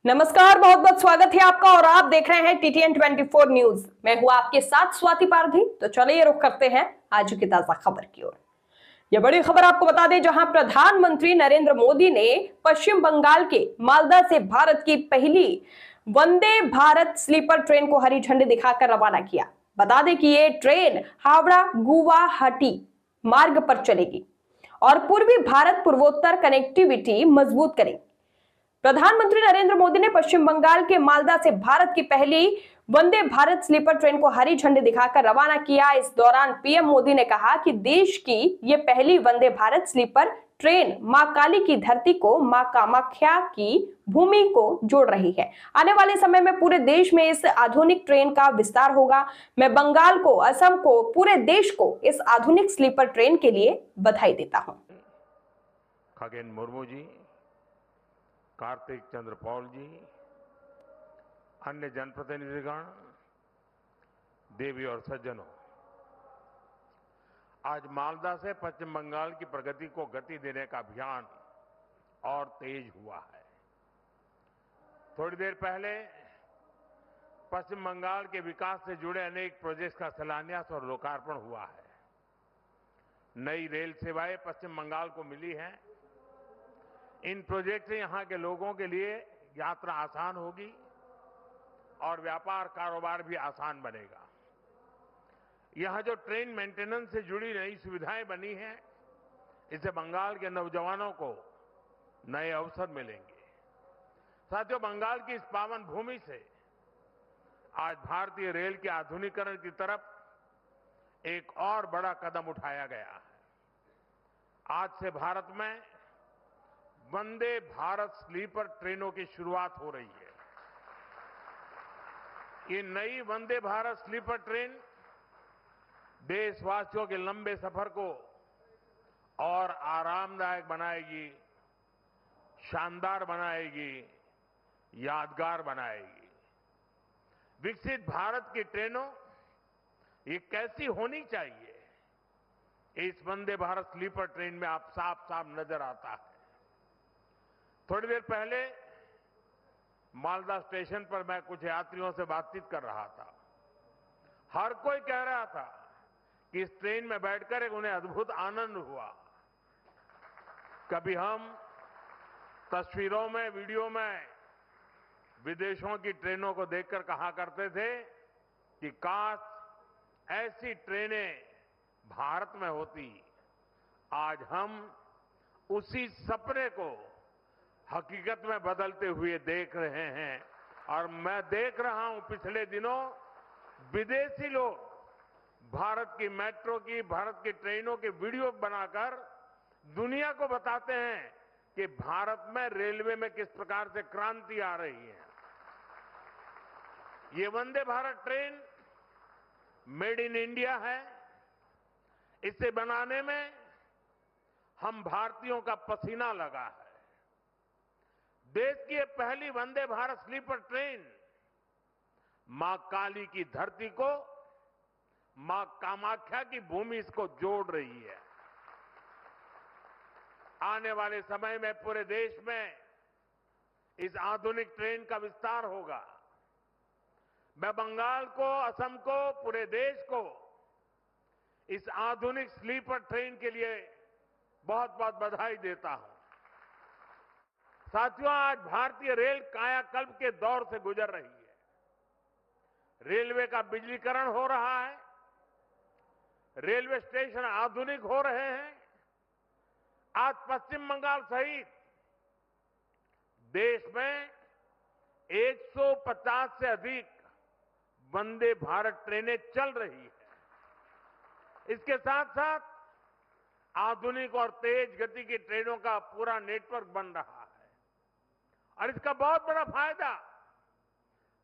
नमस्कार, बहुत बहुत स्वागत है आपका और आप देख रहे हैं टीटीएन 24 न्यूज। मैं हूं आपके साथ स्वाति पारधी। तो चलिए रुक करते हैं आज की ताजा खबर की ओर। यह बड़ी खबर आपको बता दें, जहां प्रधानमंत्री नरेंद्र मोदी ने पश्चिम बंगाल के मालदा से भारत की पहली वंदे भारत स्लीपर ट्रेन को हरी झंडी दिखाकर रवाना किया। बता दें कि ये ट्रेन हावड़ा गुवाहाटी मार्ग पर चलेगी और पूर्वी भारत पूर्वोत्तर कनेक्टिविटी मजबूत करेगी। प्रधानमंत्री नरेंद्र मोदी ने पश्चिम बंगाल के मालदा से भारत की पहली वंदे भारत स्लीपर ट्रेन को हरी झंडी दिखाकर रवाना किया। इस दौरान पीएम मोदी ने कहा कि देश की ये पहली वंदे भारत स्लीपर ट्रेन मां काली की धरती को मां कामाख्या की भूमि को जोड़ रही है। आने वाले समय में पूरे देश में इस आधुनिक ट्रेन का विस्तार होगा। मैं बंगाल को, असम को, पूरे देश को इस आधुनिक स्लीपर ट्रेन के लिए बधाई देता हूं। खगेन मुर्मू जी, कार्तिक चंद्र पॉल जी, अन्य जनप्रतिनिधिगण, देवी और सज्जनों, आज मालदा से पश्चिम बंगाल की प्रगति को गति देने का अभियान और तेज हुआ है। थोड़ी देर पहले पश्चिम बंगाल के विकास से जुड़े अनेक प्रोजेक्ट्स का शिलान्यास और लोकार्पण हुआ है। नई रेल सेवाएं पश्चिम बंगाल को मिली हैं। इन प्रोजेक्ट से यहां के लोगों के लिए यात्रा आसान होगी और व्यापार कारोबार भी आसान बनेगा। यहां जो ट्रेन मेंटेनेंस से जुड़ी नई सुविधाएं बनी हैं, इससे बंगाल के नौजवानों को नए अवसर मिलेंगे। साथियों, बंगाल की इस पावन भूमि से आज भारतीय रेल के आधुनिकीकरण की तरफ एक और बड़ा कदम उठाया गया है। आज से भारत में वंदे भारत स्लीपर ट्रेनों की शुरुआत हो रही है। ये नई वंदे भारत स्लीपर ट्रेन देशवासियों के लंबे सफर को और आरामदायक बनाएगी, शानदार बनाएगी, यादगार बनाएगी। विकसित भारत की ट्रेनों ये कैसी होनी चाहिए, इस वंदे भारत स्लीपर ट्रेन में आप साफ साफ नजर आता है। थोड़ी देर पहले मालदा स्टेशन पर मैं कुछ यात्रियों से बातचीत कर रहा था। हर कोई कह रहा था कि इस ट्रेन में बैठकर एक उन्हें अद्भुत आनंद हुआ। कभी हम तस्वीरों में, वीडियो में विदेशों की ट्रेनों को देखकर कहा करते थे कि काश ऐसी ट्रेनें भारत में होती। आज हम उसी सपने को हकीकत में बदलते हुए देख रहे हैं और मैं देख रहा हूं पिछले दिनों विदेशी लोग भारत की मेट्रो की, भारत की ट्रेनों के वीडियो बनाकर दुनिया को बताते हैं कि भारत में रेलवे में किस प्रकार से क्रांति आ रही है। ये Vande Bharat train made in India है। इसे बनाने में हम भारतीयों का पसीना लगा है। देश की ये पहली वंदे भारत स्लीपर ट्रेन मां काली की धरती को मां कामाख्या की भूमि इसको जोड़ रही है। आने वाले समय में पूरे देश में इस आधुनिक ट्रेन का विस्तार होगा। मैं बंगाल को, असम को, पूरे देश को इस आधुनिक स्लीपर ट्रेन के लिए बहुत बहुत बधाई देता हूं। साथियों, आज भारतीय रेल कायाकल्प के दौर से गुजर रही है। रेलवे का बिजलीकरण हो रहा है, रेलवे स्टेशन आधुनिक हो रहे हैं। आज पश्चिम बंगाल सहित देश में 150 से अधिक वंदे भारत ट्रेनें चल रही है। इसके साथ साथ आधुनिक और तेज गति की ट्रेनों का पूरा नेटवर्क बन रहा है और इसका बहुत बड़ा फायदा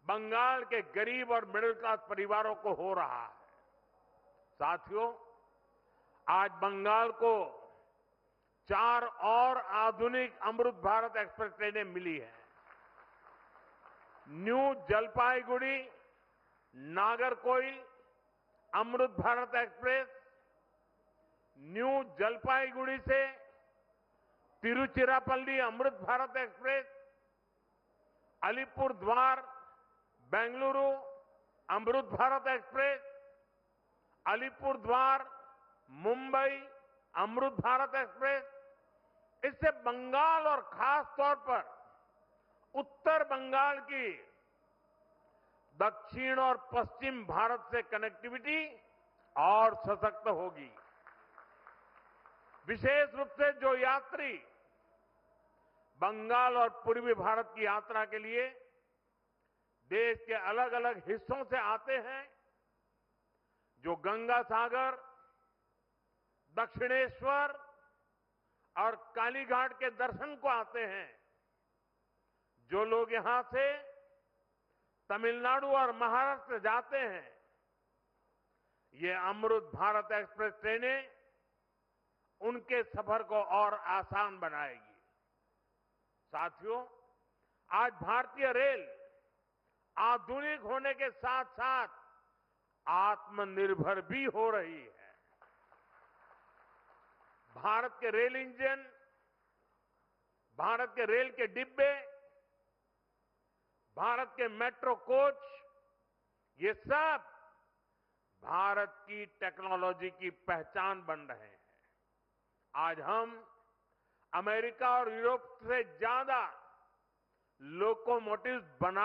बंगाल के गरीब और मिडिल क्लास परिवारों को हो रहा है। साथियों, आज बंगाल को 4 और आधुनिक अमृत भारत एक्सप्रेस ट्रेनें मिली हैं। New Jalpaiguri Nagercoil Amrit Bharat express, new Jalpaiguri से Tiruchirappalli Amrit Bharat express Alipurduar Bengaluru Amrit Bharat express, Alipurduar Mumbai Amrit Bharat express, इससे बंगाल और खास तौर पर उत्तर बंगाल की दक्षिण और पश्चिम भारत से कनेक्टिविटी और सशक्त होगी। विशेष रूप से जो यात्री बंगाल और पूर्वी भारत की यात्रा के लिए देश के अलग अलग हिस्सों से आते हैं, जो गंगा सागर, दक्षिणेश्वर और कालीघाट के दर्शन को आते हैं, जो लोग यहां से तमिलनाडु और महाराष्ट्र जाते हैं, ये अमृत भारत एक्सप्रेस ट्रेनें उनके सफर को और आसान बनाएगी। साथियों, आज भारतीय रेल आधुनिक होने के साथ साथ आत्मनिर्भर भी हो रही है। भारत के रेल इंजन, भारत के रेल के डिब्बे, भारत के मेट्रो कोच, ये सब भारत की टेक्नोलॉजी की पहचान बन रहे हैं। आज हम अमेरिका और यूरोप से ज्यादा लोकोमोटिव्स बना